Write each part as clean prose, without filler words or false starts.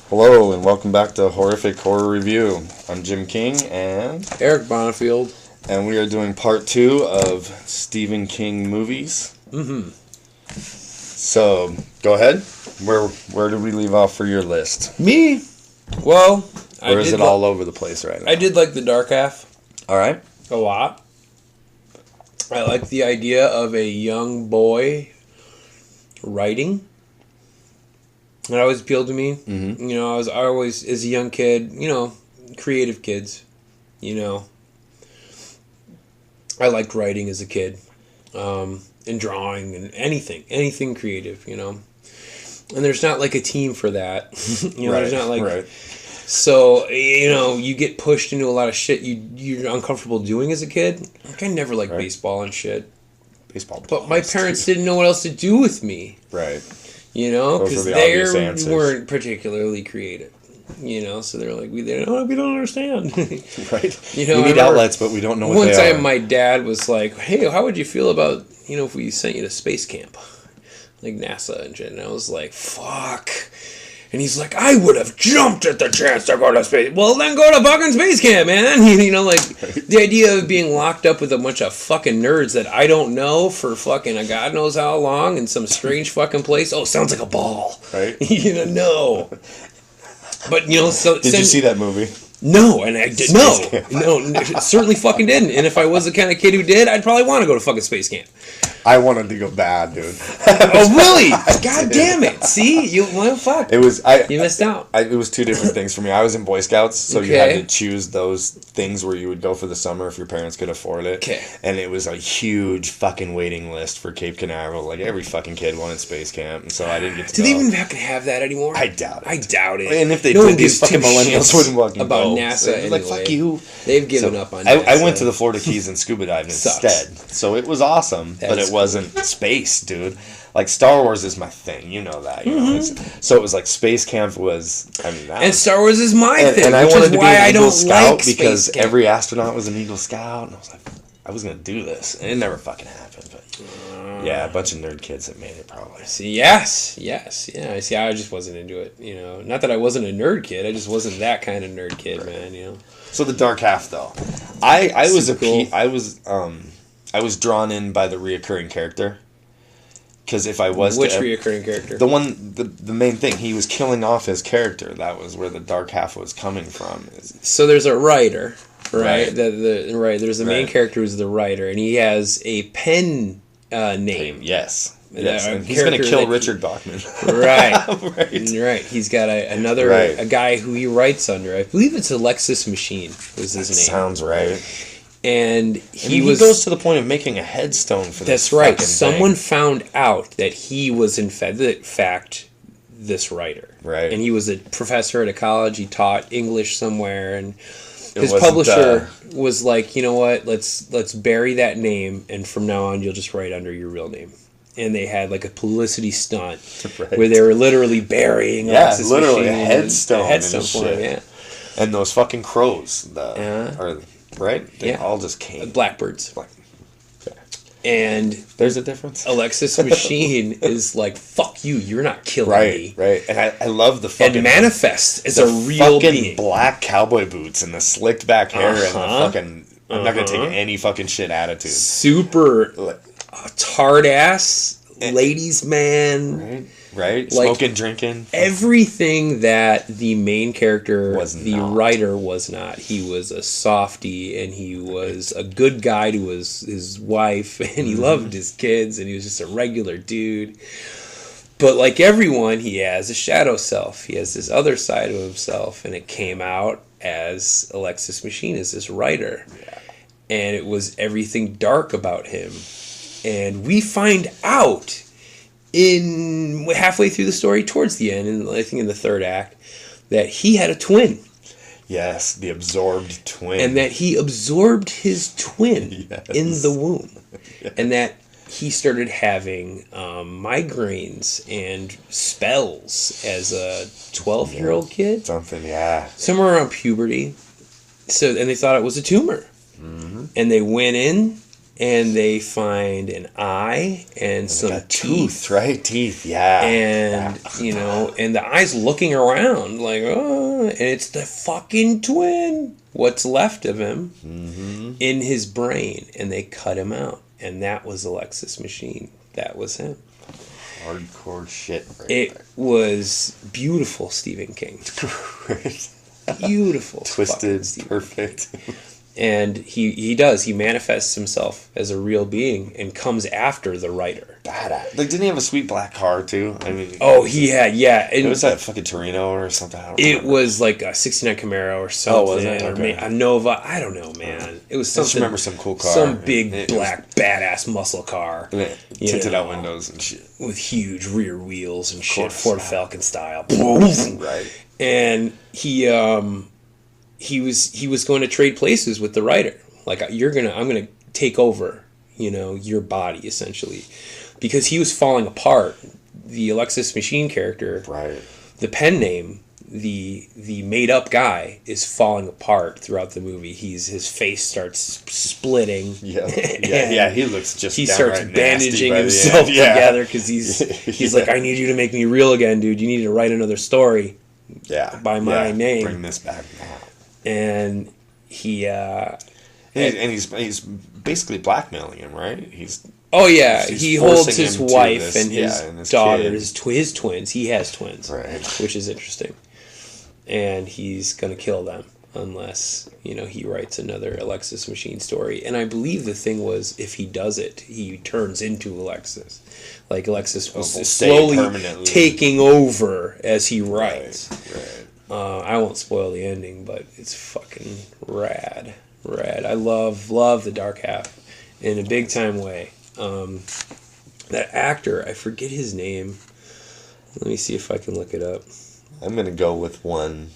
Hello and welcome back to Horrific Horror Review. I'm Jim King and Eric Bonifield, and we are doing part 2 of Stephen King movies. Mm-hmm. So go ahead. Where did we leave off for your list? Me? Well, or is it all over the place right now? I did like the dark half. All right. A lot. I like the idea of a young boy writing. It always appealed to me. Mm-hmm. You know, I always, as a young kid, creative kids, I liked writing as a kid, and drawing and anything creative, And there's not like a team for that, Right, there's not like, right. So, you get pushed into a lot of shit you're uncomfortable doing as a kid. Like, I never liked baseball and shit. Baseball. But my parents didn't know what else to do with me. Right. Because they weren't particularly creative. So they're like, we don't understand. Right. You need outlets, but we don't know what they are. One time my dad was like, hey, how would you feel about, if we sent you to space camp? Like NASA and shit. And I was like, fuck. And he's like, I would have jumped at the chance to go to space. Well, then go to fucking space camp, man. The idea of being locked up with a bunch of fucking nerds that I don't know for fucking a god knows how long in some strange fucking place. Oh, sounds like a ball. Right. No. But, Did you see that movie? No, and I did. No, certainly fucking didn't. And if I was the kind of kid who did, I'd probably want to go to fucking space camp. I wanted to go bad, dude. Oh, really? God damn it. See? Fuck. It was, you missed out. It was two different things for me. I was in Boy Scouts, so you had to choose those things where you would go for the summer if your parents could afford it. Okay. And it was a huge fucking waiting list for Cape Canaveral. Like, every fucking kid wanted space camp, and so I didn't get to Do they even fucking have that anymore? I doubt it. I doubt it. And if they did, these fucking millennials wouldn't fucking about go. NASA So anyway. like, fuck you. They've given up on NASA. I went to the Florida Keys and scuba dived instead. So it was awesome, but it wasn't space, dude. Like, Star Wars is my thing, you know that. So it was like space camp was. And Star Wars is my thing, and I which wanted is to be why an I Eagle don't Scout like because space camp. every astronaut was an Eagle Scout, and I was like, I was gonna do this, and it never fucking happened. But yeah, a bunch of nerd kids that made it probably. See, yes, yeah. See, I just wasn't into it. Not that I wasn't a nerd kid. I just wasn't that kind of nerd kid, man. So the dark half, though, I was cool. I was drawn in by the reoccurring character. Because if I was which reoccurring character? The main thing, he was killing off his character. That was where the dark half was coming from. So there's a writer, right? Right. There's the main character who's the writer, and he has a pen name. Yes. And he's going to kill Richard Bachman. Right. He's got a guy who he writes under. I believe it's Alexis Machine was his name. Sounds right. And he goes to the point of making a headstone for this. That's right. Someone found out that he was in fact this writer. Right. And he was a professor at a college. He taught English somewhere, and his publisher was like, you know what? Let's bury that name, and from now on, you'll just write under your real name. And they had like a publicity stunt where they were literally burying Alexis literally Machine a headstone for him. Yeah. And those fucking crows, right? They Yeah. all just came. Blackbirds. Okay. And there's a difference. Alexis Machine is like, fuck you, you're not killing me. Right. And I love the fucking... And manifest as a real being. Black cowboy boots and the slicked back hair and the fucking... I'm not going to take any fucking shit attitude. Super tard ass, ladies man. Right? Like, smoking, drinking. Everything that the main character, writer, was not. He was a softie, and he was a good guy to his wife, and he loved his kids, and he was just a regular dude. But like everyone, he has a shadow self. He has this other side of himself, and it came out as Alexis Machine, as this writer. Yeah. And it was everything dark about him. And we find out in halfway through the story, towards the end, and I think in the third act, that he had a twin. Yes, the absorbed twin. And that he absorbed his twin in the womb. Yes. And that he started having migraines and spells as a 12-year-old kid. Something, yeah. Somewhere around puberty. And they thought it was a tumor. Mm-hmm. And they went in and they find an eye and some teeth. Right? Teeth, yeah. And, you know, and the eye's looking around like, oh, and it's the fucking twin. What's left of him in his brain. And they cut him out. And that was Alexis Machine. That was him. Hardcore shit. It was beautiful, Stephen King. Beautiful. Twisted, perfect. And he does. He manifests himself as a real being and comes after the writer. Badass. Like, didn't he have a sweet black car, too? I mean... Oh, he had, yeah. It was that fucking Torino or something. It was like a 69 Camaro or something. Oh, was it? Okay. Or a Nova. I don't know, man. It was something... I just remember some cool car. Some big, black, badass muscle car. Tinted out windows and shit. With huge rear wheels and shit. Ford Falcon style. Right. And he was going to trade places with the writer. Like, I'm gonna take over, you know, your body, essentially. Because he was falling apart. The Alexis Machine character, right? The pen name, the made up guy, is falling apart throughout the movie. His face starts splitting. Yeah. He looks just. He starts bandaging himself together because he's like, I need you to make me real again, dude. You need to write another story. Yeah. By my name. Bring this back now. And he's basicly blackmailing him, right? He's he holds his wife and his daughter, his twins. He has twins, right? Which is interesting. And he's gonna kill them unless, you know, he writes another Alexis Machine story. And I believe the thing was, if he does it, he turns into Alexis. Like, Alexis was slowly taking over as he writes. Right. I won't spoil the ending, but it's fucking rad. I love the dark half in a big time way. That actor, I forget his name. Let me see if I can look it up. I'm gonna go with one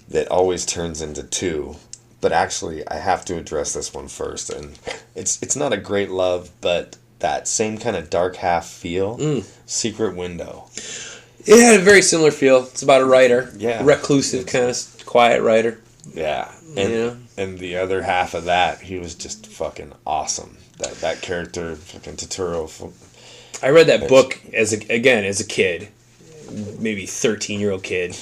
that always turns into two, but actually I have to address this one first, and it's not a great love, but that same kind of dark half feel. Secret Window. It had a very similar feel. It's about a writer, reclusive kind of quiet writer. Yeah, and the other half of that, he was just fucking awesome. That character, fucking Totoro. I read that book as a kid, maybe 13-year-old kid.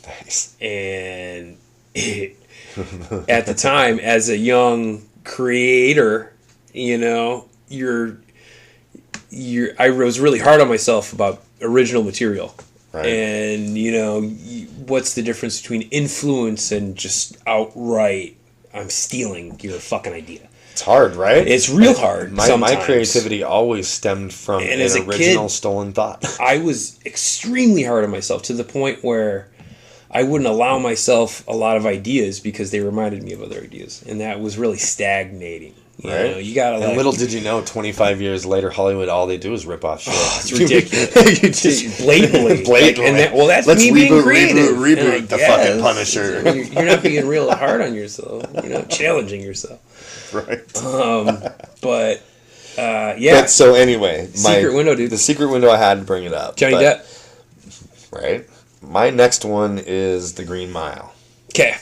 Nice. And at the time, as a young creator, you know, I was really hard on myself about original material. Right. And, you know, what's the difference between influence and just outright, I'm stealing your fucking idea? It's hard, right? It's real hard. My creativity always stemmed from an original stolen thought. I was extremely hard on myself to the point where I wouldn't allow myself a lot of ideas because they reminded me of other ideas. And that was really stagnating. You know, you gotta and little did you know, 25 years later, Hollywood, all they do is rip off shit. Oh, it's ridiculous. You just blatantly. That's Let's me being creative. Reboot the fucking Punisher. You're not being real hard on yourself. You're not challenging yourself. Right. But so anyway, Secret Window, dude. The Secret Window, I had to bring it up. Johnny Depp. Right. My next one is The Green Mile. Okay.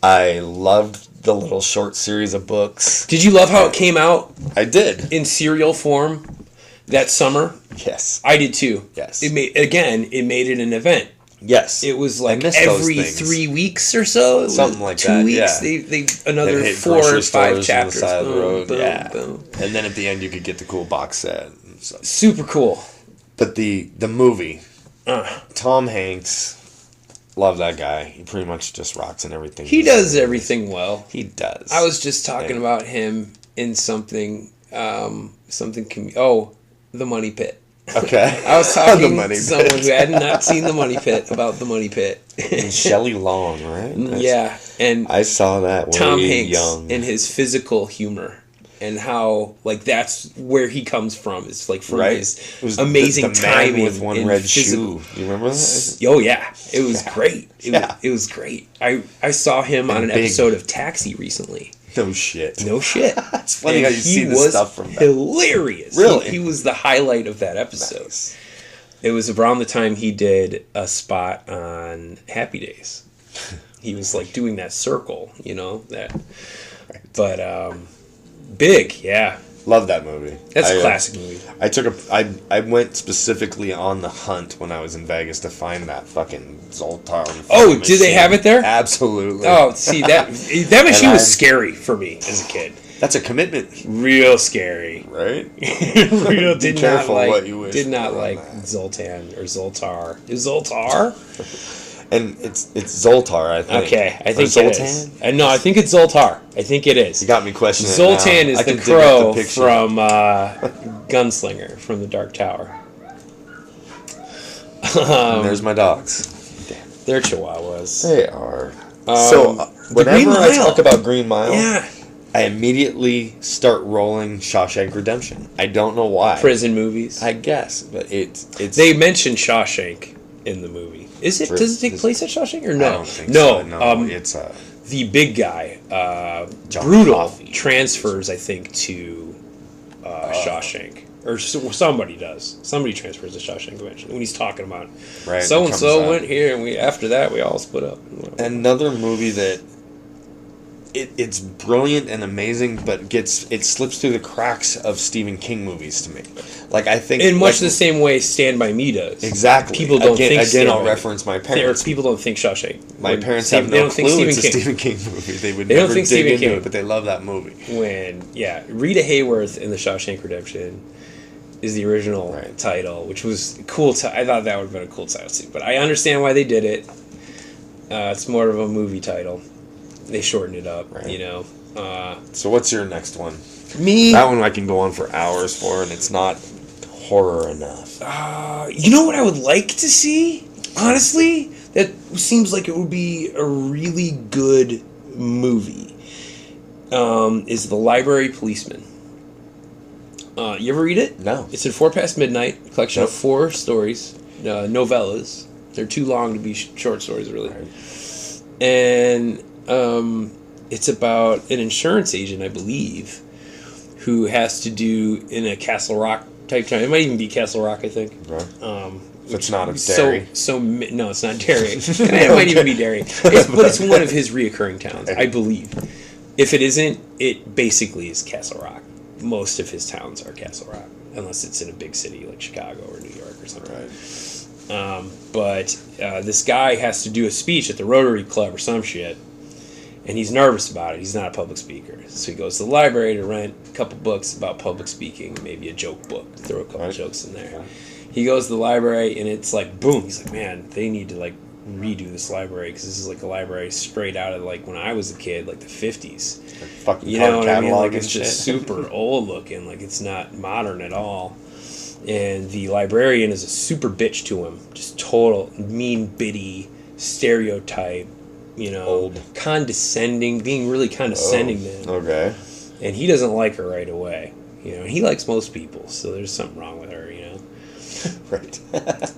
I loved the little short series of books. Did you love how it came out? I did. In serial form that summer? Yes. I did too. Yes. It made it an event. Yes. It was like every 3 weeks or so. Something like 2 that. weeks. Yeah. They another 4 or 5 chapters. On the side of the road. Boom. And then at the end you could get the cool box set. And stuff. Super cool. But the movie, Tom Hanks, love that guy. He pretty much just rocks in everything. He does everything well. He does. I was just talking about him in something. The Money Pit. Okay. I was talking to someone who had not seen The Money Pit about The Money Pit. And Shelley Long, right? Yeah, and I saw that when Tom he was Hanks young. And his physical humor. And how, like, that's where he comes from. It's like from his amazing timing with one red shoe. Do you remember that? Oh yeah, it was great. It was great. I saw him on an episode of Taxi recently. No shit. It's funny how you see this stuff from that. Hilarious. Really, he was the highlight of that episode. Nice. It was around the time he did a spot on Happy Days. He was like doing that circle, you know that. But Big, yeah. Love that movie. That's a classic movie. I went specifically on the hunt when I was in Vegas to find that fucking Zoltar. Oh, did they have it there? Absolutely. Oh, see, that machine was scary for me as a kid. That's a commitment. Real scary. Right? Real Be careful what you wish did not for like on that. Zoltan or Zoltar. Is Zoltar? And it's Zoltar, I think. Okay, I think Or it is. No, I think it's Zoltar. I think it is. You got me questioning it Zoltan now. is I the can dig up crow the picture. from Gunslinger from the Dark Tower. And there's my dogs. They're Chihuahuas. They are. Whenever I talk about Green Mile, Yeah. I immediately start rolling Shawshank Redemption. I don't know why. Prison movies. I guess, but it's. They mentioned Shawshank in the movie. Does it take place at Shawshank or no? I don't think so. No, it's the big guy, John Brutal, Coffey. transfers, I think, to Shawshank. Or somebody does. Somebody transfers to Shawshank eventually when he's talking about Right, so and so comes up. went here, and after that we all split up. Another movie that it's brilliant and amazing, but it slips through the cracks of Stephen King movies to me. Like I think In much the same way Stand By Me does. Exactly. People don't think Again, Stand I'll By Me. reference my parents. People don't think Shawshank. My parents They have no don't think clue it's a Stephen Stephen King movie. They would They don't never think dig Stephen into King. it, but they love that movie. Rita Hayworth in the Shawshank Redemption is the original title, which was cool. I thought that would have been a cool title too, but I understand why they did it. It's more of a movie title. They shortened it up, Right. you know. So what's your next one? Me, That one I can go on for hours for, and it's not horror enough. you know what I would like to see? Honestly, that seems like it would be a really good movie. Is The Library Policeman. You ever read it? No. It's in 4 Past Midnight, a collection Nope. of 4 stories, novellas. They're too long to be short stories, really. Right. And it's about an insurance agent, I believe, who has to do in a Castle Rock type town. It might even be Castle Rock, I think. Right. If it's not, it's So, Derry. no, it's not Derry. It might even be Derry. But it's one of his reoccurring towns, I believe. If it isn't, it basically is Castle Rock. Most of his towns are Castle Rock, unless it's in a big city like Chicago or New York or something. Right. But this guy has to do a speech at the Rotary Club or some shit, and he's nervous about it. He's not a public speaker. So he goes to the library to rent a couple books about public speaking, maybe a joke book, throw a couple jokes in there. Right. He goes to the library, and it's like, boom. He's like, man, they need to, like, redo this library, because this is, like, a library straight out of, like, when I was a kid, like, the 50s. Like fucking You know what I mean? catalog Like, and it's just shit. super old looking. Like, it's not modern at all. And the librarian is a super bitch to him. Just total mean, bitty, stereotype, you know, Old. condescending, being really condescending to him. Okay. And he doesn't like her right away. You know, and he likes most people, so there's something wrong with her, you know. Right.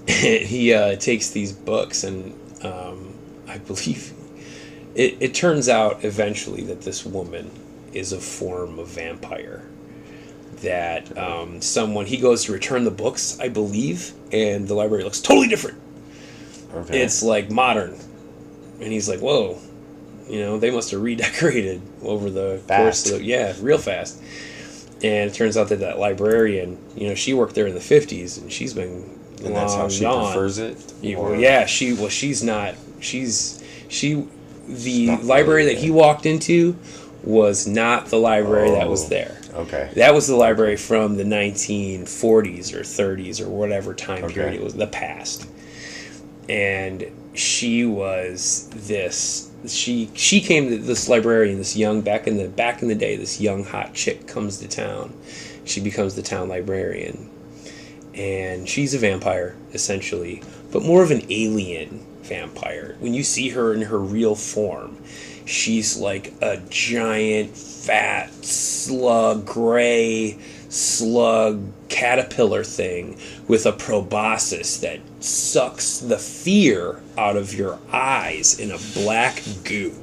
He takes these books, and I believe it turns out eventually that this woman is a form of vampire. That he goes to return the books, I believe, and the library looks totally different. Okay. It's like modern, and he's like, "Whoa, you know, they must have redecorated over the course of real fast." And it turns out that librarian, you know, she worked there in the 50s, and she's been and that's how she prefers it. She's not. The not library really that he walked into was not the library that was there. Okay. That was the library from the 1940s or 30s or whatever time period it was, the past. And she was this. She came to this librarian, this young back in the day. This young hot chick comes to town. She becomes the town librarian, and she's a vampire essentially, but more of an alien vampire. When you see her in her real form, she's like a giant, fat gray slug caterpillar thing with a proboscis that sucks the fear out of your eyes in a black goo.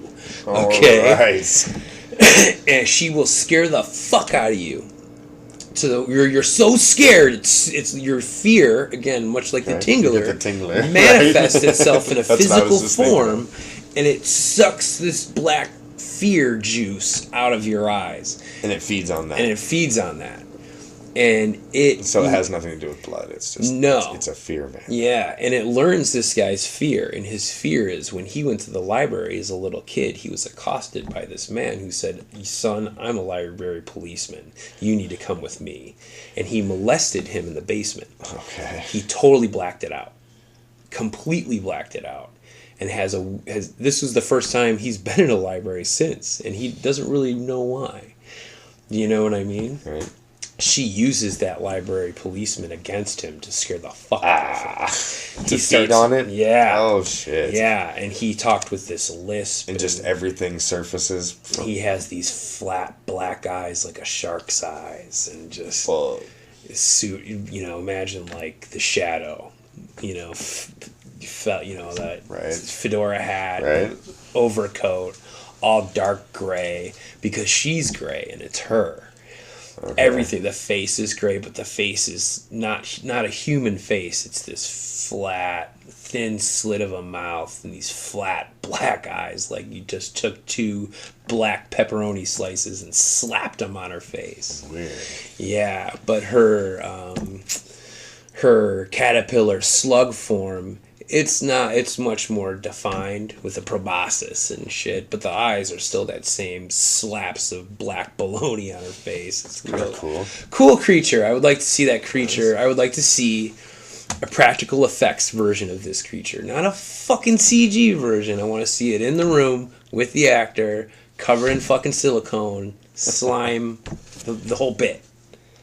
Okay? Right. And she will scare the fuck out of you. So you're so scared, it's your fear, again, much like the tingler, manifests itself in a That's what I physical was just thinking form, and it sucks this black fear juice out of your eyes. And it feeds on that. And so it has nothing to do with blood. It's just it's a fear, man. Yeah, and it learns this guy's fear, and his fear is when he went to the library as a little kid, he was accosted by this man who said, "Son, I'm a library policeman. You need to come with me." And he molested him in the basement. Okay. He totally blacked it out. Completely blacked it out. And this was the first time he's been in a library since, and he doesn't really know why. Do you know what I mean? Right. She uses that library policeman against him to scare the fuck out of him. To feed on it? Yeah. Oh, shit. Yeah, and he talked with this lisp. And just everything surfaces. He has these flat black eyes like a shark's eyes. And just his suit, imagine like the Shadow. That fedora hat, overcoat, all dark gray. Because she's gray and it's her. Okay. Everything, the face is gray, but the face is not a human face. It's this flat, thin slit of a mouth and these flat black eyes, like you just took 2 black pepperoni slices and slapped them on her face. Weird. Yeah, but her caterpillar slug form, it's much more defined with the proboscis and shit, but the eyes are still that same slaps of black baloney on her face. It's kind of cool. Cool creature. I would like to see that creature. I would like to see a practical effects version of this creature, not a fucking CG version. I want to see it in the room with the actor, covered in fucking silicone, slime, the whole bit.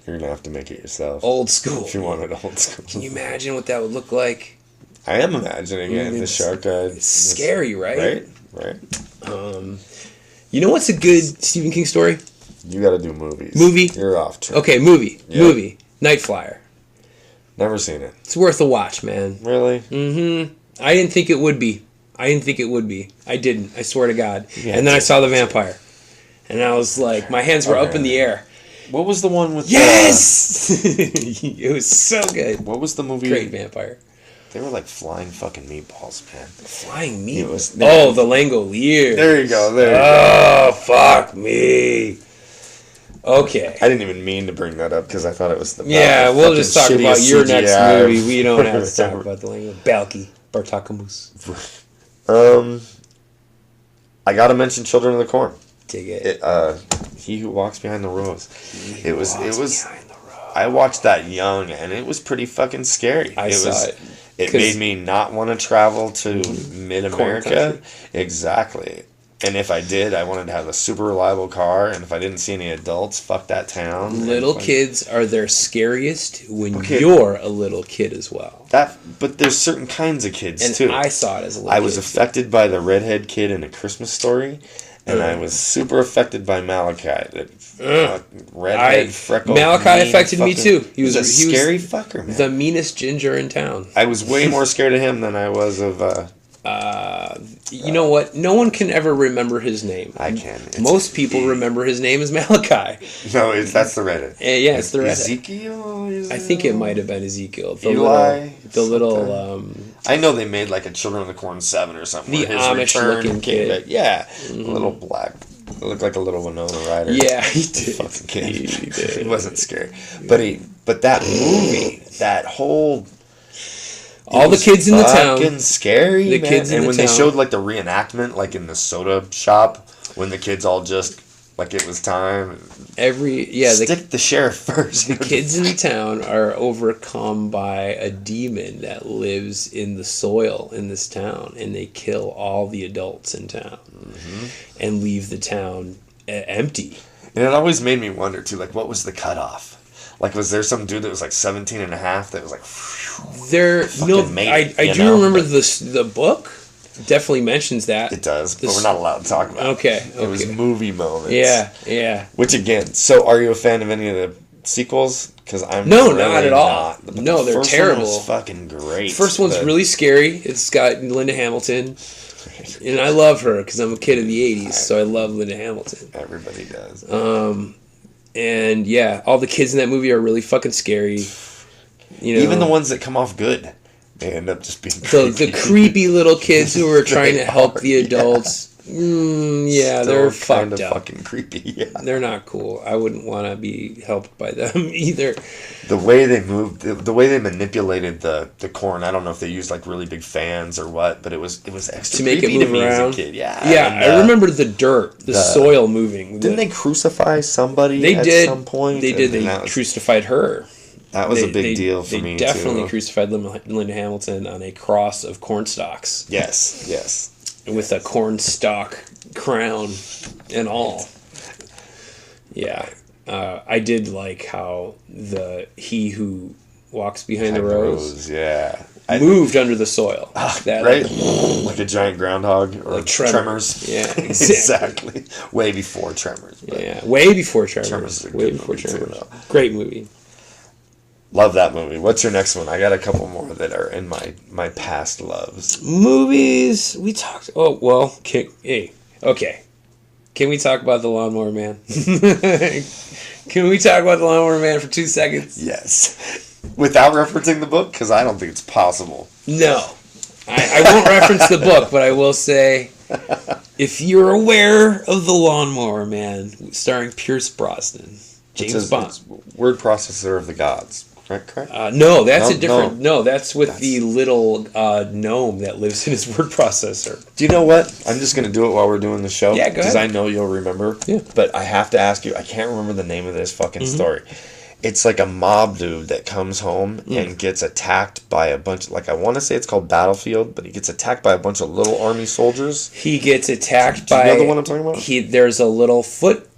You're gonna have to make it yourself. Old school. If you want it old school. Can you imagine what that would look like? I am imagining it. The shark eye. It's scary, right? Right. You know what's a good Stephen King story? You got to do movies. Movie? You're off track. Okay, movie. Yep. Movie. Night Flyer. Never seen it. It's worth a watch, man. Really? Mm-hmm. I didn't think it would be. I didn't. I swear to God. Yeah, and then I saw the vampire. And I was like, my hands were up in the air. What was the one with Yes! It was so good. What was the movie? Great vampire. They were like flying fucking meatballs, man. Flying meatballs? The Langoliers. There you go. Oh, fuck me. Okay. I didn't even mean to bring that up because I thought it was the we'll just talk about your next movie. We don't have to talk about the Langoliers. Balky. Bartakamus. I gotta mention Children of the Corn. Dig it. He Who Walks Behind the Rose. It was. I watched that young, and it was pretty fucking scary. I saw it. It made me not want to travel to mid-America. Exactly. And if I did, I wanted to have a super reliable car. And if I didn't see any adults, fuck that town. Little kids are their scariest when you're a little kid as well. But there's certain kinds of kids, too. And I saw it as a little kid. I was affected by the redhead kid in A Christmas Story. And I was super affected by Malachi. Redhead, freckled. Malachi affected me too. He was a scary fucker, man. The meanest ginger in town. I was way more scared of him than I was of... you know what? No one can ever remember his name. I can. Most people remember his name as Malachi. No, that's the redhead. Yeah, it's the redhead. Ezekiel? I think it might have been Ezekiel. Eli? The little... I know they made like a Children of the Corn 7 or something. The Amish-looking kid. Yeah. Mm-hmm. A little black. It looked like a little Winona Ryder. Yeah, he did. Fucking kid. He did. He wasn't scary. But that movie, that whole... All the kids in the town. Fucking scary, the kids in and the when town. they showed like the reenactment, like in the soda shop, when the kids all just like it was time. Stick the sheriff first. The kids in the town are overcome by a demon that lives in the soil in this town, and they kill all the adults in town and leave the town empty. And it always made me wonder too, like what was the cutoff? Like, was there some dude that was like 17 and a half that was like... I do remember the book definitely mentions that. It does, but we're not allowed to talk about it. Okay. It was movie moments. Yeah. Which, again, so are you a fan of any of the sequels? Because I'm not at all. No, they're terrible. The first one was fucking great. First one's really scary. It's got Linda Hamilton. And I love her because I'm a kid of the 80s, so I love Linda Hamilton. Everybody does. And yeah, all the kids in that movie are really fucking scary. You know, even the ones that come off good, they end up just being creepy. The creepy little kids who are trying to help the adults. Yeah, Still they're kind fucked of up. fucking creepy. Yeah. They're not cool. I wouldn't want to be helped by them either. The way they moved, the way they manipulated the corn. I don't know if they used like really big fans or what, but it was extra To make creepy it move to me around. as a kid. Yeah, Yeah, and, I remember the dirt, the soil moving. Didn't they crucify somebody They at did. some point? They did. And They crucified her. that was a big deal for me, They definitely too. crucified Linda Hamilton on a cross of corn stalks. Yes. With a corn stalk crown and all. Yeah. I did like how he who walks behind the rose yeah. moved under the soil. Right? Like a giant groundhog or Like Tremors. Yeah, Exactly. Way before Tremors. But Yeah, way before Tremors. Tremors is a Way good before movie too, Tremors. though. Great movie. Love that movie. What's your next one? I got a couple more that are in my past loves. Movies. We talked. Oh well. Okay. Can we talk about the Lawnmower Man? Can we talk about the Lawnmower Man for 2 seconds? Yes. Without referencing the book? Because I don't think it's possible. No. I won't reference the book, but I will say, if you're aware of the Lawnmower Man, starring Pierce Brosnan, James Bond. It's word processor of the gods. Correct? No, that's a different. No, that's with the little gnome that lives in his word processor. Do you know what? I'm just going to do it while we're doing the show. Yeah, go Because ahead. I know you'll remember. Yeah. But I have to ask you, I can't remember the name of this fucking story. It's like a mob dude that comes home and gets attacked by a bunch, like I want to say it's called Battlefield, but he gets attacked by a bunch of little army soldiers. He gets attacked Do you by. know the one I'm talking about? There's a little foot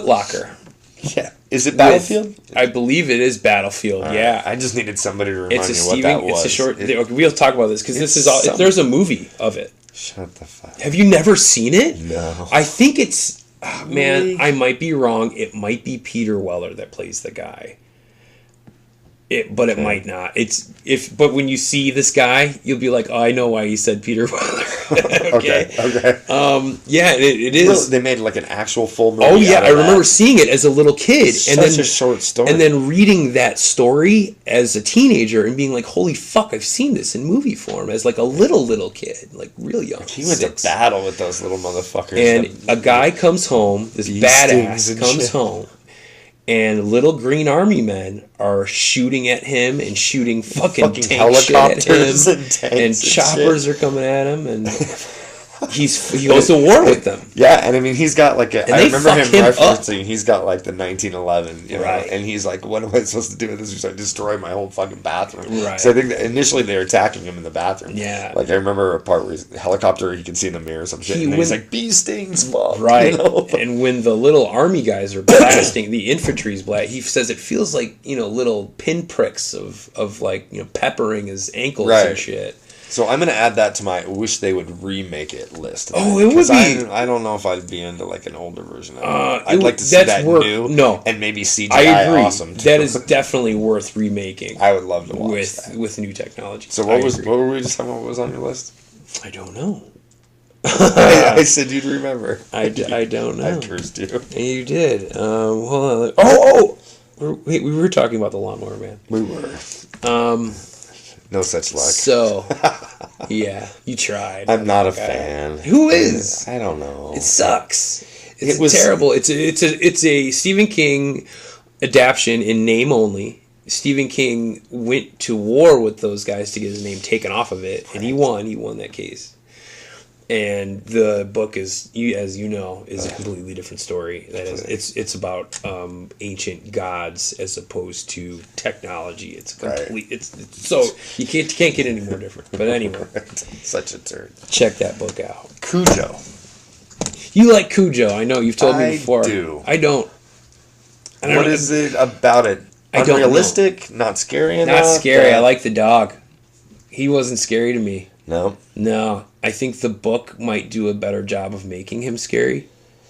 locker. Yeah. Is it Battlefield? I believe it is Battlefield. Yeah. I just needed somebody to remind It's a me Stephen. what that was. It's a short. We'll talk about this because this is all. some- There's a movie of it. Shut the fuck. Have you never seen it? No. I think it's. Man, Really? I might be wrong. It might be Peter Weller that plays the guy. But it might not. But when you see this guy, you'll be like, oh, I know why he said Peter Weller. Okay. Yeah, it is. Really, they made like an actual full movie. Oh yeah, out I of remember that? seeing it as a little kid, Such a short story. and then reading that story as a teenager and being like, "Holy fuck, I've seen this in movie form." As like a little kid, like real young. He went to battle with those little motherfuckers. And a guy comes home, this Bee badass stings and comes shit. home, and little green army men are shooting at him and shooting fucking tank helicopters shit at him, and tanks and and choppers are coming at him, and he goes to war with them. Yeah, and I mean, he's got like I they remember fuck him him up. referencing, he's got like the 1911, you know, Right. and he's like, what am I supposed to do with this? He's like, destroy my whole fucking bathroom. Right. So I think that initially they were attacking him in the bathroom. Yeah. Like I remember a part where he's the helicopter, he can see in the mirror or some shit, and then he's like, bee stings, fuck. Right. You know? And when the little army guys are blasting, the infantry's blast, he says it feels like, little pinpricks of like, peppering his ankles and Right. shit. So I'm gonna add that to my wish they would remake it list. Oh, it would 'Cause be- I don't know if I'd be into like an older version of it. I'd it like to see that's that worth- new. no. And maybe CGI I agree. awesome too. That is definitely worth remaking I would love to watch that. with new technology. So I what agree. were we just talking about? What was on your list? I don't know. I said you'd remember. I don't know. I cursed you. You did. Hold on. Wait, we were talking about the Lawnmower Man. We were. No such luck. So, yeah, you tried. I'm not a fan. Who is? I don't know. It sucks. It was terrible. It's a Stephen King adaptation in name only. Stephen King went to war with those guys to get his name taken off of it, and he won. He won that case. And the book is, as you know, is a completely different story. That is, it's about ancient gods as opposed to technology. It's complete. It's so you can't get any more different. But anyway, Such a turd. check that book out. Cujo. You like Cujo? I know you've told me before. I do. I don't. What is it about it? I don't know. Unrealistic? Not scary enough? Not scary. I like the dog. He wasn't scary to me. No. No, I think the book might do a better job of making him scary.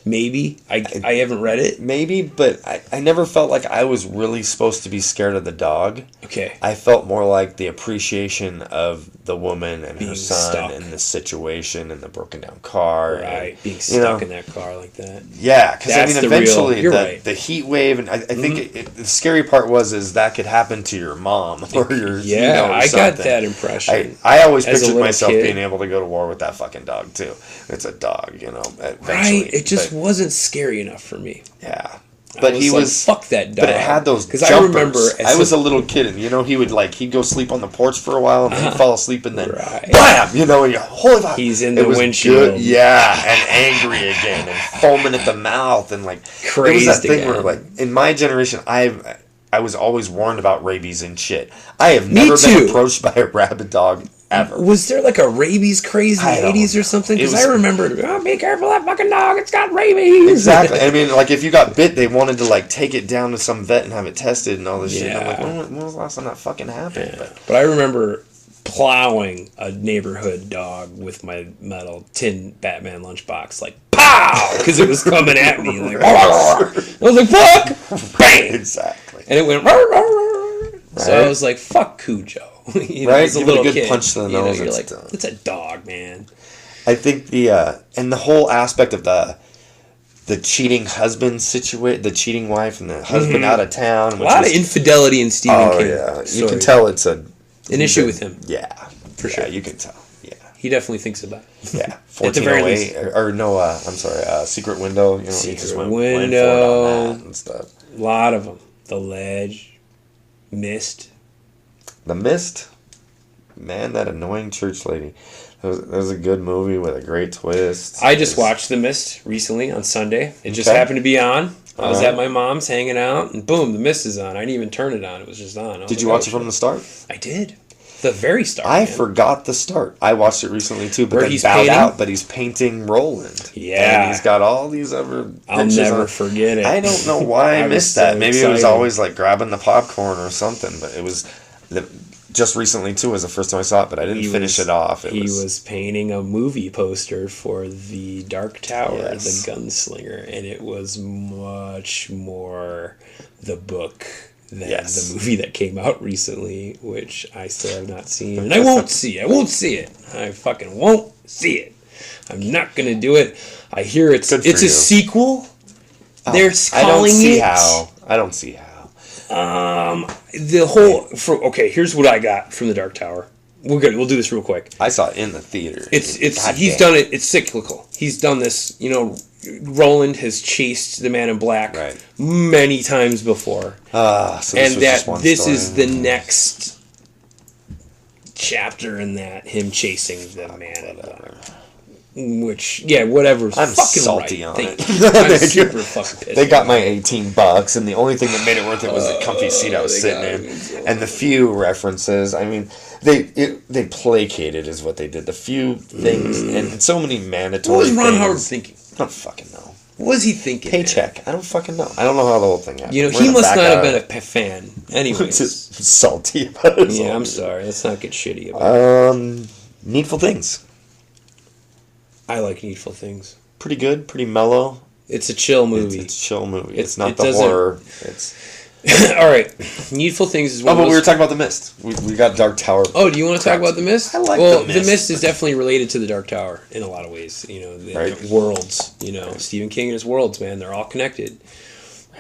Maybe. I haven't read it. Maybe, but I never felt like I was really supposed to be scared of the dog. Okay. I felt more like the appreciation of the woman and Being her son stuck. and the situation and the broken down car. Right. And, Being stuck in that car like that. Yeah, because I mean, eventually you're right. the heat wave, and I think the scary part is that could happen to your mom or your Yeah, or I got something. that impression. I always as a pictured little myself kid. being able to go to war with that fucking dog too. It's a dog, eventually. Right. It just wasn't scary enough for me. Yeah. But he was fuck that dog. But it had those jumpers. I remember I was a little kid, and he'd go sleep on the porch for a while, and then he'd fall asleep, and then Right. bam, and you holy fuck. He's in It the was windshield. good, yeah, and angry again, and foaming at the mouth, and Crazed it was that thing again. where in my generation, I was always warned about rabies and shit. I have Me never too. been approached by a rabid dog ever. Was there a rabies craze in I the don't 80s or know. something? It Because was- I remember, be careful of that fucking dog, it's got rabies. Exactly. I mean, if you got bit, they wanted to take it down to some vet and have it tested and all this shit. And I'm like, Yeah. when was the last time that fucking happened? Yeah. But I remember plowing a neighborhood dog with my metal tin Batman lunchbox, pow! Because it was coming at me. I was like, fuck! Bang! Exactly. And it went, so I was like, fuck Cujo. Right? As a Give it a little good kid, punch to the nose, You're it's like, done. it's a dog, man. I think and the whole aspect of the cheating husband situation, the cheating wife, and the husband out of town. A lot of infidelity in Stephen King. Yeah. You stories. can tell it's an issue with him. Yeah. For sure. Yeah, you can tell. Yeah. He definitely thinks about it. Yeah. At the very 1408. Or no, I'm sorry, Secret Window. He just Secret went for it on that and stuff. A lot of them. The Ledge. Mist. The Mist. Man, that annoying church lady. That was a good movie with a great twist. I just watched The Mist recently on Sunday. It just Okay. happened to be on. I was Alright. at my mom's hanging out, and boom, The Mist is on. I didn't even turn it on. It was just on. Did you watch it from the start? I did. The very start. I man. forgot the start. I watched it recently too, but Where then he's bowed painting? out. But he's painting Roland. Yeah. And he's got all these other I'll pictures never on. forget it. I don't know why I I was missed so that. Maybe it was excited. always grabbing the popcorn or something. But it was just recently too was the first time I saw it. But I didn't finish it off. He was painting a movie poster for The Dark Tower, Yes. The Gunslinger, and it was much more the book than Yes. the movie that came out recently, which I still have not seen, and I won't see. I won't see it. I fucking won't see it. I'm not gonna do it. I hear it's Good for a you. sequel. They're I don't calling see it. how. I don't see how. The whole. Okay, here's what I got from The Dark Tower. We're good. We'll do this real quick. I saw it in the theater. It's God he's damn. done it. It's cyclical. He's done this. Roland has chased the Man in Black Right. many times before, So this and was just one this story. is the next chapter in that, him chasing the Man in Black. Which, whatever's I'm fucking salty right. on Thank it. you. I'm super fucking pissed. They got my $18, and the only thing that made it worth it was the comfy seat I was they sitting got in, me so and the few references. I mean, they placated is what they did. The few things and so many mandatory. What was Ron things. Howard thinking? I don't fucking know. What was he thinking? man? Paycheck. I don't fucking know. I don't know how the whole thing happened. He must not have been a fan. Anyways, just salty about it. yeah, I'm sorry. Let's not get shitty about it. Needful Things. I like Needful Things. Pretty good. Pretty mellow. It's a chill movie. It's a chill movie. It It's not the doesn't- horror. It's. All right, Needful Things is one. Oh, of but those... we were talking about The Mist. We got Dark Tower. Oh, do you want to talk about The Mist? I like well, The Mist. The Mist is definitely related to The Dark Tower in a lot of ways. The Right. worlds. Stephen King and his worlds, man, they're all connected.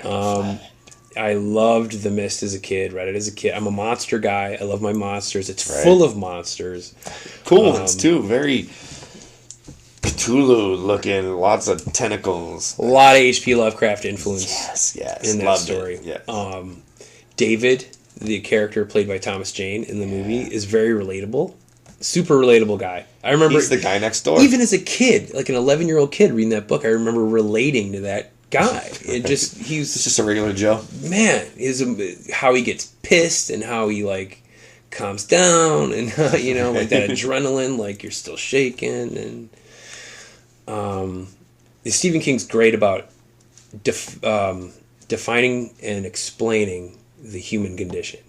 I loved The Mist as a kid. Read it as a kid. I'm a monster guy. I love my monsters. It's Right. full of monsters. Cool ones too. Very Cthulhu looking. Lots of tentacles. A lot of H.P. Lovecraft influence Yes. in that Loved story. It. Yeah. David, the character played by Thomas Jane in the movie, is very relatable. Super relatable guy. I remember He's the guy next door. even as a kid, like an 11-year-old kid reading that book, I remember relating to that guy. It just It's he's just a regular Joe. man, how he gets pissed and how he calms down and like that adrenaline, like you're still shaking and Stephen King's great about defining and explaining the human condition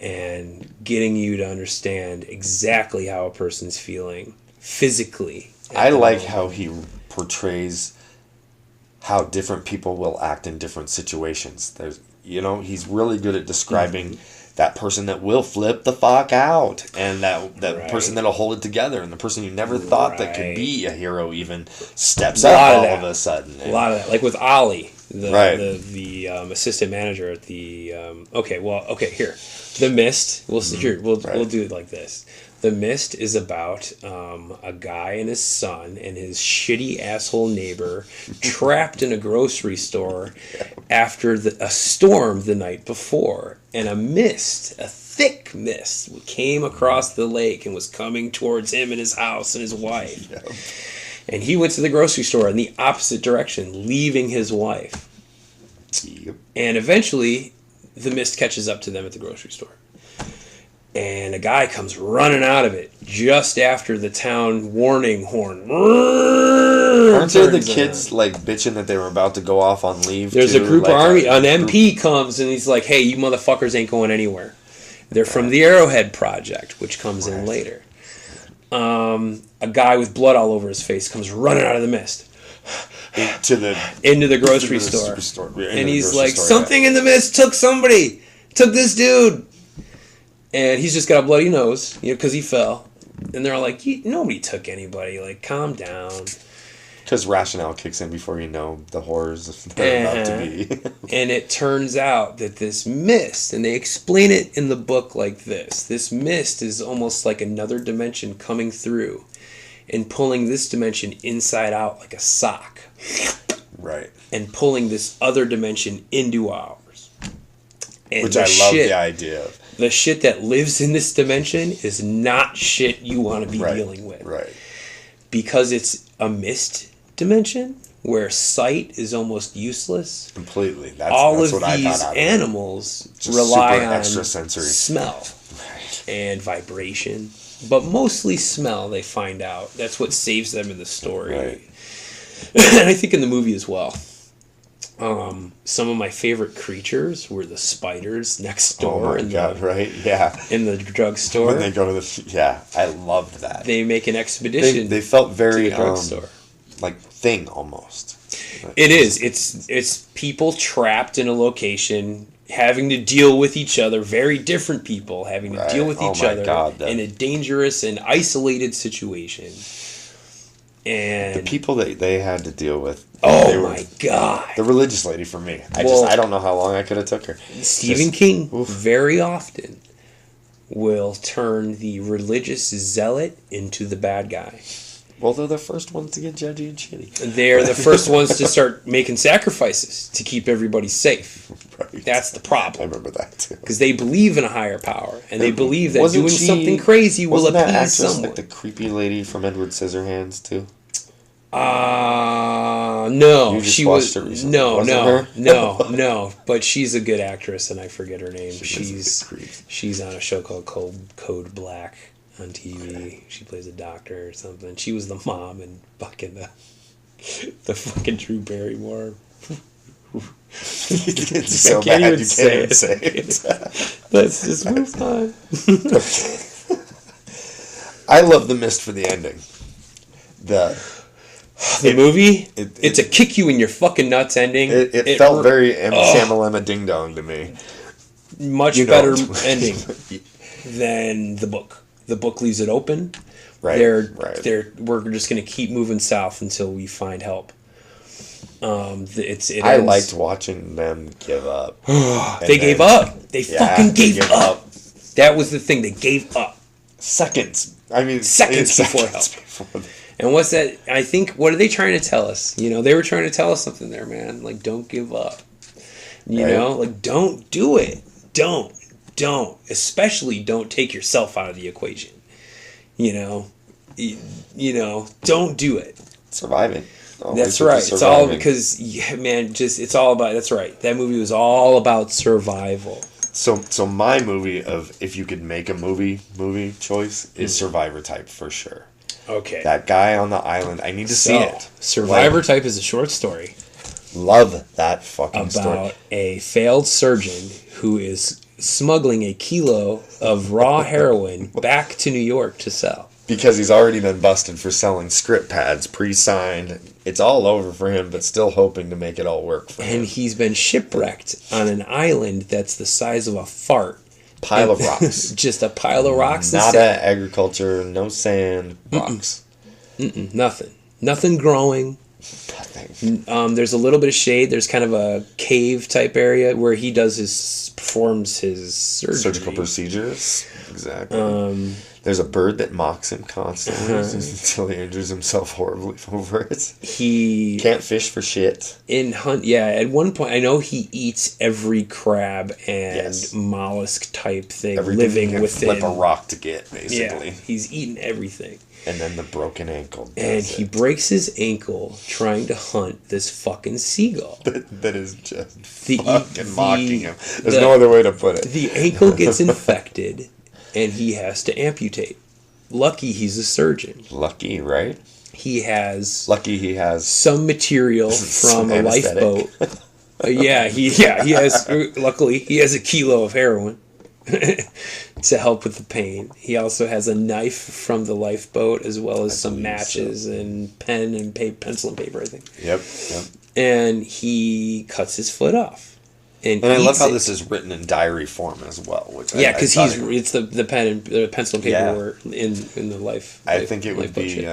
and getting you to understand exactly how a person's feeling physically. I like how he portrays how different people will act in different situations. There's, he's really good at describing that person that will flip the fuck out, and that person that'll hold it together, and the person you never thought that could be a hero even steps up all of a sudden. A lot of that, like with Ollie, the assistant manager at the. Here, The Mist. We'll do it like this. The Mist is about a guy and his son and his shitty asshole neighbor trapped in a grocery store after a storm the night before. And a thick mist, came across the lake and was coming towards him and his house and his wife. Yep. And he went to the grocery store in the opposite direction, leaving his wife. Yep. And eventually, the mist catches up to them at the grocery store. And a guy comes running out of it just after the town warning horn. Aren't there the kids like bitching that they were about to go off on leave? There's a group of army. An MP comes and he's like, "Hey, you motherfuckers ain't going anywhere." They're from the Arrowhead Project, which comes in later. A guy with blood all over his face comes running out of the mist into the grocery store. And he's like, "Something in the mist took somebody. Took this dude." And he's just got a bloody nose, because he fell. And they're all like, nobody took anybody. Like, calm down. Because rationale kicks in before you know the horrors they're about to be. And it turns out that this mist, and they explain it in the book like this mist is almost like another dimension coming through and pulling this dimension inside out like a sock. Right. And pulling this other dimension into ours. And which I love the idea of. The shit that lives in this dimension is not shit you want to be dealing with. Right. Because it's a mist dimension where sight is almost useless. Completely. That's what I thought. All of these animals rely on extrasensory smell and vibration. But mostly smell, they find out. That's what saves them in the story. Right. And I think in the movie as well. Some of my favorite creatures were the spiders next door. In the drugstore. When they go to I loved that. They make an expedition. They felt very drugstore. Like Thing almost. It is. It's people trapped in a location having to deal with each other. Very different people having to deal with each other in a dangerous and isolated situation. And the people that they had to deal with. My God. The religious lady for me. I don't know how long I could have took her. Stephen King very often will turn the religious zealot into the bad guy. Well, they're the first ones to get judgy and shitty. They're the first ones to start making sacrifices to keep everybody safe. Right. That's the problem. I remember that too. Because they believe in a higher power, and they believe that doing something crazy will appease someone. Like the creepy lady from Edward Scissorhands too? No, she was. No. But she's a good actress, and I forget her name. She's on a show called Code Black on TV. She plays a doctor or something. She was the mom in fucking the fucking Drew Barrymore. It's so bad you can't even say it. Let's just move on. I love The Mist for the ending. The movie, it's a kick you in your fucking nuts ending. It felt very Shamalama Ding Dong to me. Much better ending than the book. The book leaves it open. Right. We're just going to keep moving south until we find help. I liked watching them give up. They gave up. They fucking gave up. That was the thing. They gave up. Seconds before help. And what's that? I think, what are they trying to tell us? They were trying to tell us something there, man. Like, don't give up. Like, don't do it. Don't. Especially don't take yourself out of the equation. Don't do it. Surviving. That's right. It's all because, it's all about, that's right. That movie was all about survival. So my movie of, if you could make a movie choice, is Survivor Type for sure. Okay. That guy on the island, I need to see it. Survivor Type is a short story. Love that fucking story. About a failed surgeon who is smuggling a kilo of raw heroin back to New York to sell. Because he's already been busted for selling script pads pre-signed it's all over for him, but still hoping to make it all work for him. And he's been shipwrecked on an island that's the size of a fart. Pile of rocks. Just a pile of rocks. Not agriculture, no sand, rocks. Nothing growing. Nothing. There's a little bit of shade. There's kind of a cave type area where he performs his surgical procedures. Exactly. There's a bird that mocks him constantly until he injures himself horribly over it. He can't fish for shit. At one point, I know he eats every crab and mollusk type thing Everything living within. Flip a rock to get, basically. Yeah, he's eating everything. And then the broken ankle. And he breaks his ankle trying to hunt this fucking seagull. That is just fucking mocking him. There's no other way to put it. The ankle gets infected, and he has to amputate. Lucky he's a surgeon. Lucky, right? He has some material from a lifeboat. He has. Luckily, he has a kilo of heroin to help with the pain. He also has a knife from the lifeboat, as well as some matches and pen and pencil and paper, I think. Yep. And he cuts his foot off. And I love how this is written in diary form as well. Because it's the pen and the pencil and paper were in the life. I think it would be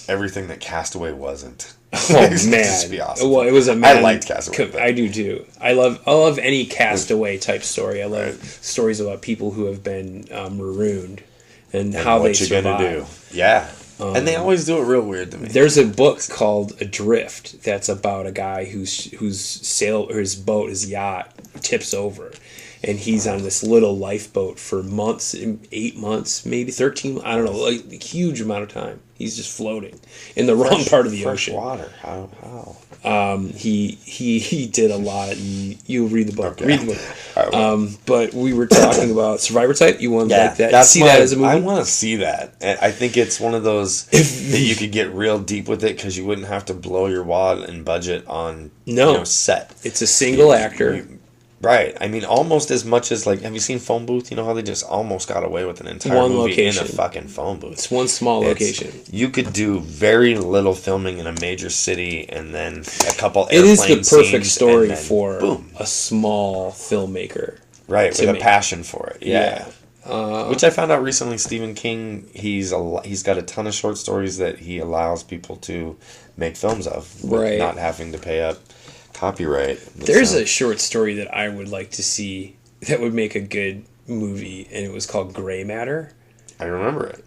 everything that Castaway wasn't. Oh man, just be awesome. Well, it was a man. I liked Castaway. I do too. I love any Castaway type story. I love stories about people who have been marooned and how they survive. What you gonna do? Yeah. And they always do it real weird to me. There's a book called Adrift that's about a guy whose boat, his yacht, tips over, and he's on this little lifeboat for months, 8 months, maybe 13. I don't know, like a huge amount of time. He's just floating in the wrong part of the ocean. Water. How? He did a lot. You read the book. Okay. Read the book. But we were talking about Survivor Type. You want like that? That as a movie? I want to see that. I think it's one of those that you could get real deep with it because you wouldn't have to blow your wad and budget on set. It's a single actor. Right. I mean, almost as much as, like, have you seen Phone Booth? You know how they just almost got away with an entire movie in a fucking phone booth? It's one small location. You could do very little filming in a major city and then a couple airplane scenes. It is the perfect story for a small filmmaker. Right, with a passion for it. Yeah. Which I found out recently, Stephen King, he's got a ton of short stories that he allows people to make films of. Right. Not having to pay up copyright. There's a short story that I would like to see that would make a good movie, and it was called Gray Matter. I remember it.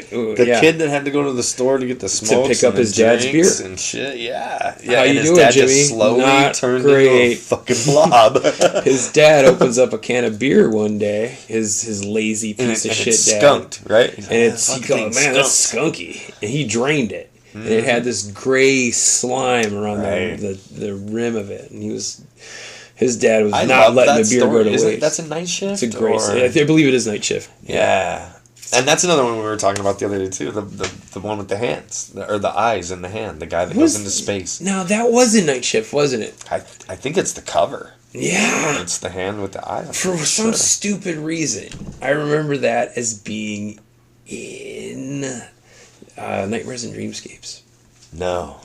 The kid that had to go to the store to get the smokes to pick up his dad's beer and shit. Yeah. How and you his doing, dad Jimmy? just slowly Not turned great. into a fucking blob. His dad opens up a can of beer one day. His lazy piece of shit dad. Skunked, right? And he goes, man, that's skunky. And he drained it. And it had this gray slime around the rim of it. And his dad was not letting the beer go to waste. That's a night shift? It's a great I believe it is night shift. Yeah. And that's another one we were talking about the other day, too. The one with the hands. Or the eyes in the hand. The guy that goes into space. No, that was a night shift, wasn't it? I think it's the cover. Yeah. It's the hand with the eye. For some stupid reason, I remember that as being in Nightmares and Dreamscapes. No,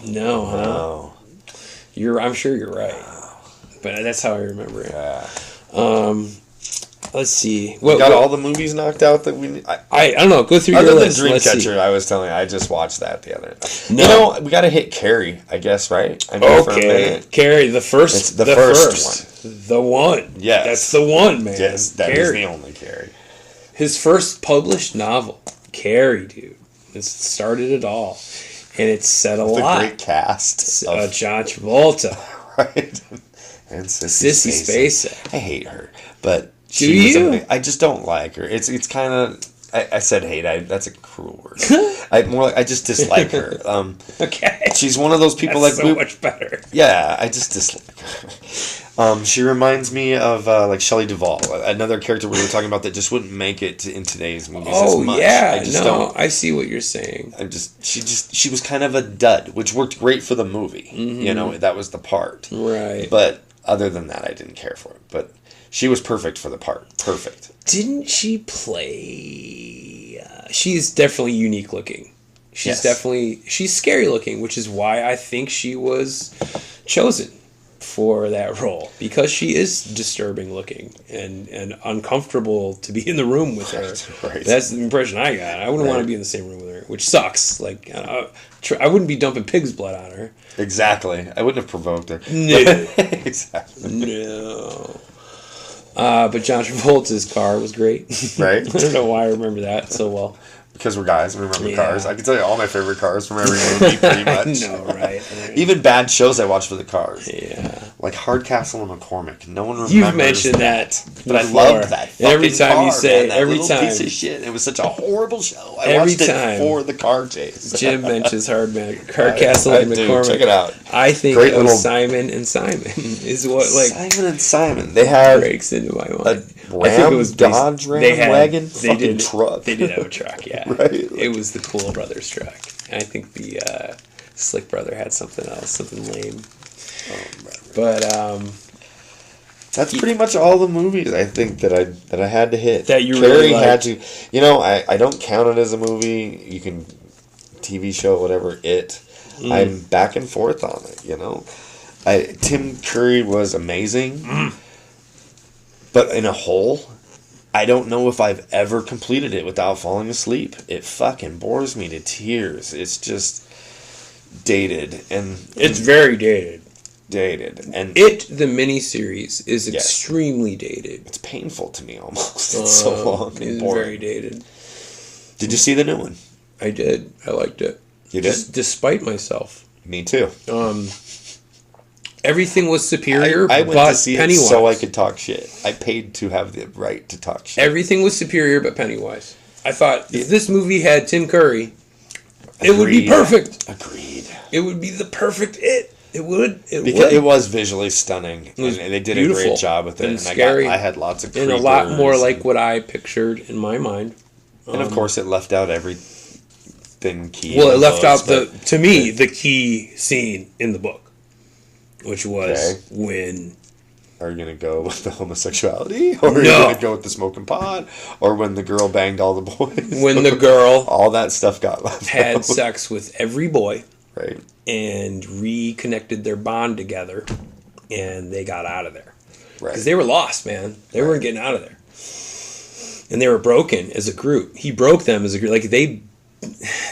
I'm sure you're right, but that's how I remember it. Yeah. Let's see. We got all the movies knocked out that we. I don't know. Go through your list. Dreamcatcher, I was telling you, I just watched that the other night. No, we got to hit Carrie, I guess, right? I mean, for a minute. Carrie, the first. It's the first one. The one. Yes, that's the one, man. Yes, that is the only Carrie. His first published novel, Carrie, dude. It started it all. And it said a lot. The great cast. John Travolta. Right. And Sissy Spacek. I hate her. But I just don't like her. It's kind of... I said hate. That's a cruel word. I just dislike her. Okay. She's one of those people that's so much better. Yeah, I just dislike her. She reminds me of like Shelley Duvall, another character we were talking about that just wouldn't make it in today's movies as much. I see what you're saying. She was kind of a dud, which worked great for the movie. Mm-hmm. You know, that was the part. Right. But other than that, I didn't care for it. But she was perfect for the part. Perfect. Didn't she play... she's definitely unique looking. She's scary looking, which is why I think she was chosen for that role, because she is disturbing looking and uncomfortable to be in the room with her. Right. That's the impression I got. I wouldn't want to be in the same room with her, which sucks. Like, I wouldn't be dumping pig's blood on her. Exactly. I wouldn't have provoked her. No. Exactly. No. But John Travolta's car was great. Right. I don't know why I remember that so well. Because we're guys, we remember cars. I can tell you all my favorite cars from every movie, pretty much. I know, right? Even bad shows I watch for the cars. Yeah. Like Hardcastle and McCormick. No one remembers. You've mentioned that. But I loved that fucking every time car, you say, man, every little time. piece of shit. It was such a horrible show. I Every watched time it for the car chase. Jim mentions Hardcastle and McCormick. Check it out. I think Great of little Simon and Simon is what Simon and Simon. They had breaks into my mind. a Ram, Dodge Ram wagon, fucking truck. They did have a truck, yeah. Right. It was the Cool Brothers truck. And I think the Slick Brother had something else, something lame. But that's pretty much all the movies I think that I had to hit. That you Carrie really had to. You know, I don't count it as a movie. You can TV show, whatever. I'm back and forth on it. You know, Tim Curry was amazing, but in a whole, I don't know if I've ever completed it without falling asleep. It fucking bores me to tears. It's just dated and it's very dated. And the miniseries is extremely dated. It's painful to me almost. It's so long and it's boring. very dated. Did you see the new one? I did. I liked it. You did? Despite myself. Me too. Everything was superior. I went but to see Pennywise. it so I could talk shit. I paid to have the right to talk shit. Everything was superior, but Pennywise. I thought if this movie had Tim Curry, it would be perfect. Agreed. It would be the perfect it. It would. Because it was visually stunning, and they did a great job with it. And I scary. I had lots of creepers. And a lot more like what I pictured in my mind. And of course, it left out everything key. Well, it left out the key scene in the book, which was when. Are you gonna go with the homosexuality, or are you gonna go with the smoking pot, or when the girl banged all the boys? When the girl all that stuff got left had out. sex with every boy, right, and reconnected their bond together, and they got out of there, right? Because they were lost, man. They weren't getting out of there, and they were broken as a group. He broke them as a group. Like they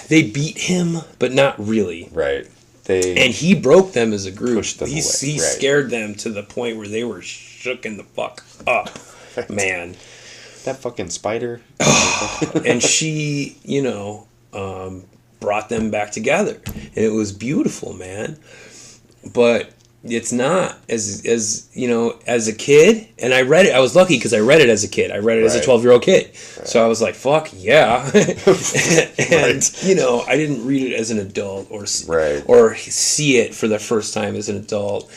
beat him, but not really, right? And he broke them as a group. Pushed them he away. scared them to the point where they were shooken the fuck up, man. That fucking spider. And she, brought them back together, and it was beautiful, man. But it's not as a kid. And I read it. I was lucky because I read it as a kid. I read it as a 12-year-old kid. Right. So I was like, "Fuck yeah!" And I didn't read it as an adult or see it for the first time as an adult.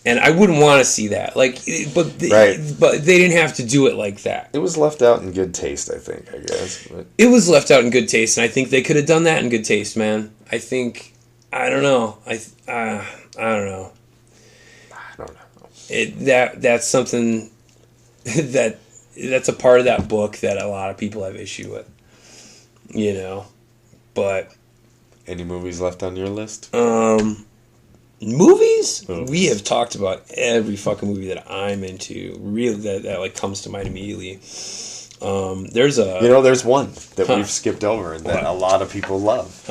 And I wouldn't want to see that. But they didn't have to do it like that. It was left out in good taste, I think. I guess it was left out in good taste, and I think they could have done that in good taste, man. I don't know. I don't know. That's something that's a part of that book that a lot of people have issue with, but any movies left on your list? Movies? We have talked about every fucking movie that I'm into, really, that comes to mind immediately. There's one that we've skipped over and that a lot of people love.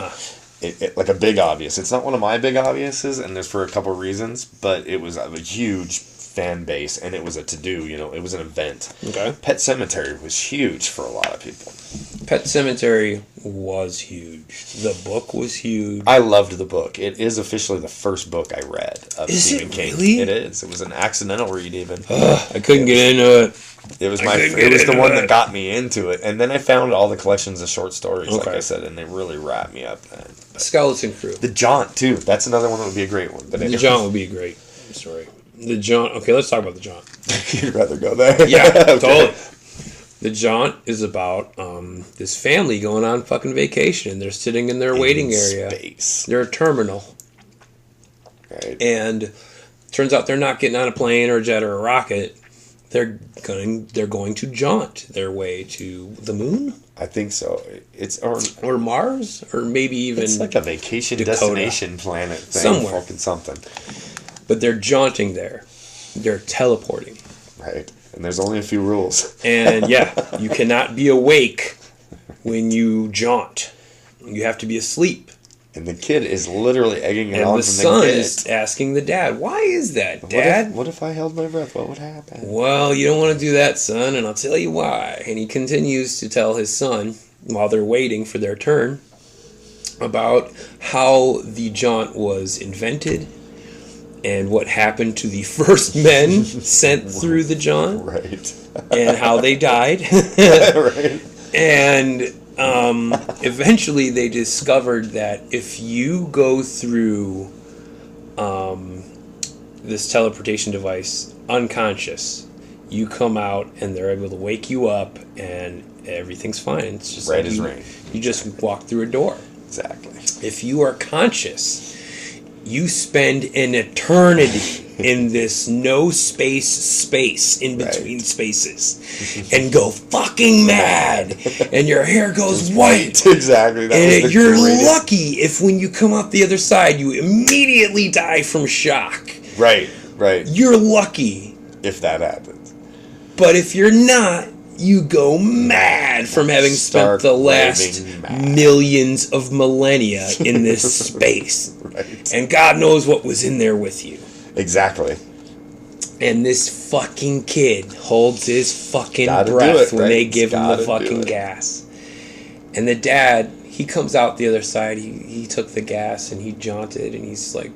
Like a big obvious. It's not one of my big obviouses, and there's for a couple reasons, but it was a huge fan base, and it was a to-do, it was an event. Okay. Pet Sematary was huge for a lot of people. Pet Sematary was huge. The book was huge. I loved the book. It is officially the first book I read of Stephen King. Really? It is. It was an accidental read, even. I couldn't get into it. It was the one that got me into it, and then I found all the collections of short stories, like I said, and they really wrapped me up. Then Skeleton Crew, The Jaunt too. That's another one that would be a great one. The Jaunt would be a great story. The Jaunt. Okay, let's talk about The Jaunt. You'd rather go there? Yeah, totally. The Jaunt is about this family going on fucking vacation, and they're sitting in their waiting area. Space. They're a terminal, right? And turns out they're not getting on a plane or a jet or a rocket. they're going to jaunt their way to the moon. I think so. It's or Mars, or maybe even it's like a vacation Dakota. destination planet thing, Somewhere. fucking something. But they're jaunting there. They're teleporting. Right. And there's only a few rules. And yeah, you cannot be awake when you jaunt. You have to be asleep. And the kid is literally egging it on And the from the son kid. is asking the dad, "Why is that, Dad?" What if I held my breath? What would happen? Well, you don't want to do that, son, and I'll tell you why. And he continues to tell his son, while they're waiting for their turn, about how the jaunt was invented and what happened to the first men sent through the jaunt. Right. And how they died. Right. And eventually they discovered that if you go through this teleportation device unconscious, you come out and they're able to wake you up and everything's fine. It's just right like as rain. You just walk through a door. Exactly. If you are conscious, you spend an eternity in this no space in between spaces and go fucking mad and your hair goes white. Exactly. And you're lucky if when you come out the other side you immediately die from shock. Right. You're lucky if that happens. But if you're not, you go mad from having spent the last millions of millennia in this space. Right. And God knows what was in there with you. Exactly. And this fucking kid holds his fucking Gotta breath do it, when they right? give him the Gotta fucking do it. gas. And the dad, he comes out the other side. He took the gas and he jaunted and he's like,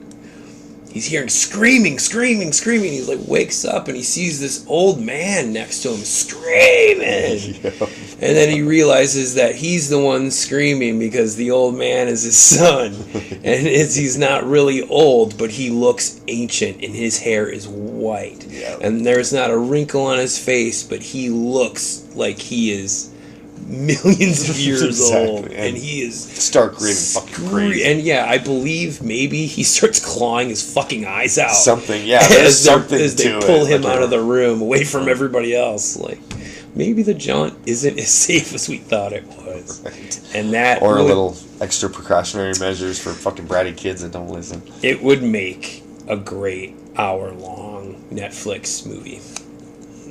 he's hearing screaming. He's like, wakes up and he sees this old man next to him screaming. Yep. And then he realizes that he's the one screaming because the old man is his son. And he's not really old, but he looks ancient and his hair is white. Yep. And there's not a wrinkle on his face, but he looks like he is millions of years Exactly. old. And he is stark green and fucking crazy. And yeah, I believe maybe he starts clawing his fucking eyes out. Something, yeah. There's something as they to pull it. him out of the room, away from everybody else. Like, maybe the jaunt isn't as safe as we thought it was. Right. And that or a little extra precautionary measures for fucking bratty kids that don't listen. It would make a great hour-long Netflix movie.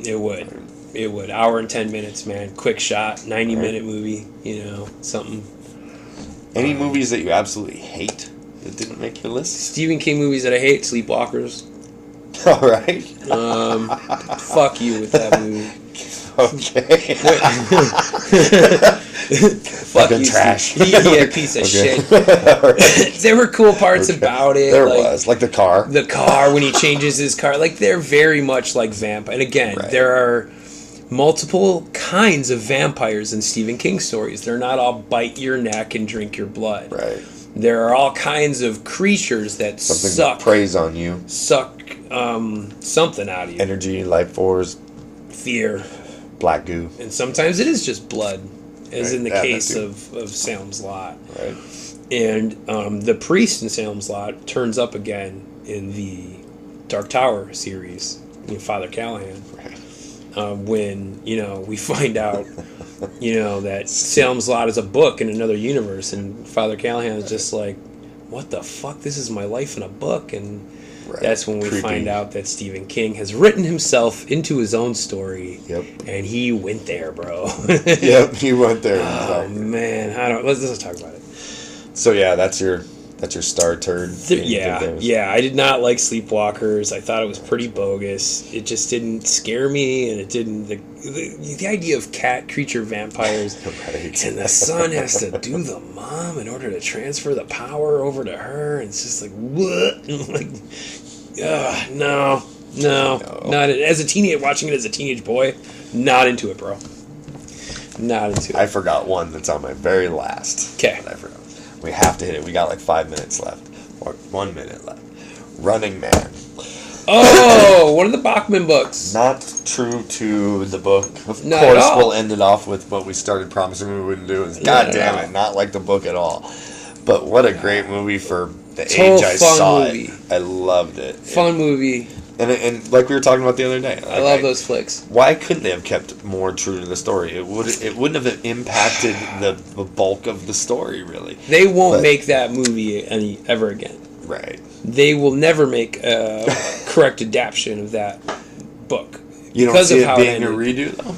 It would. It would. Hour and 10 minutes, man. Quick shot, 90-minute movie, something. Any movies that you absolutely hate that didn't make your list? Stephen King movies that I hate, Sleepwalkers. All right. Fuck you with that movie. Okay. Fucking trash. Yeah, piece of shit. Right. There were cool parts about it. There was. Like the car. The car, when he changes his car. Like, they're very much like vampire. And again, there are multiple kinds of vampires in Stephen King stories. They're not all bite your neck and drink your blood. Right. There are all kinds of creatures that something preys on you. Suck something out of you. Energy, life force. Fear. Black goo. And sometimes it is just blood, as in the case of Salem's Lot. Right. And the priest in Salem's Lot turns up again in the Dark Tower series, Father Callahan. Right. When, we find out, that Salem's Lot is a book in another universe, and Father Callahan is just like, what the fuck? This is my life in a book. And that's when we find out that Stephen King has written himself into his own story. Yep. And he went there, bro. Yep, he went there. Oh, man. Let's talk about it. So, yeah, that's your star turd. Yeah. I did not like Sleepwalkers. I thought it was pretty bogus. It just didn't scare me, and it didn't. The idea of cat creature vampires, right. And the son has to do the mom in order to transfer the power over to her. And it's just like, what? No. Not as a teenage, watching it as a teenage boy. Not into it, bro. Not into it. I forgot one that's on my very last. Okay. I forgot. We have to hit it. We got like 5 minutes left. Or 1 minute left. Running Man. Oh, one of the Bachman books. Not true to the book. Of Not course, at all. we'll end it off with what we started promising we wouldn't do. God damn it, not like the book at all. But what a great movie for the age I saw movie. it. I loved it. Fun movie. And like we were talking about the other day, like, I love those flicks. Why couldn't they have kept more true to the story? It wouldn't have impacted the bulk of the story, really. They won't make that movie ever again. Right. They will never make a correct adaptation of that book. You don't see it being a redo, though?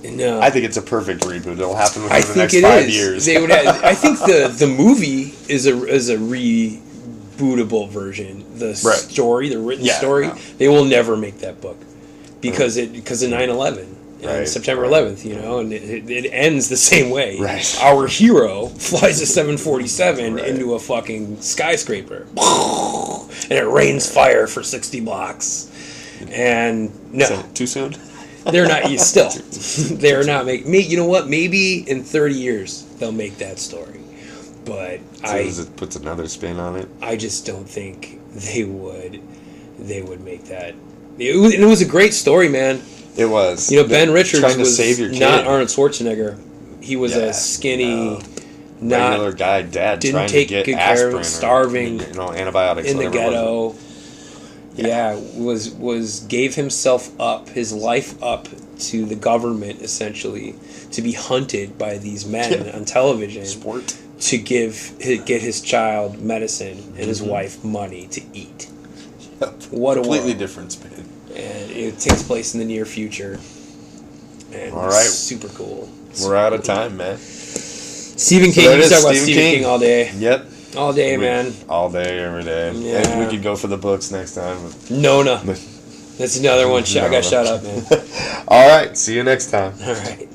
No. I think it's a perfect reboot. It'll happen within the next 5 years. They would have, I think the movie is a rebootable version. The story, the written story, they will never make that book because of 9/11 and September 11th, you know, and it ends the same way. Right. Our hero flies a 747 into a fucking skyscraper, and it rains fire for 60 blocks. And no, too soon. They're not. Still, they're not making. You know what? Maybe in 30 years they'll make that story, but it puts another spin on it. I just don't think they would. They would make that. It was a great story, man. It was. You know, Ben Richards was save your kid. not Arnold Schwarzenegger. He was a skinny, regular guy, dad, didn't trying take to get good care of aspirin, him, starving, antibiotics in the ghetto. Gave himself up, his life up to the government, essentially, to be hunted by these men on television. Sport. To get his child medicine and his wife money to eat. Yep. What completely a different spin. And it takes place in the near future. And all right. Super cool. We're out of time, man. Stephen King. We talk about Stephen King all day. Yep. All day, man. All day, every day. Yeah. And we could go for the books next time. Nona. That's another one. I got shut up, man. All right. See you next time. All right.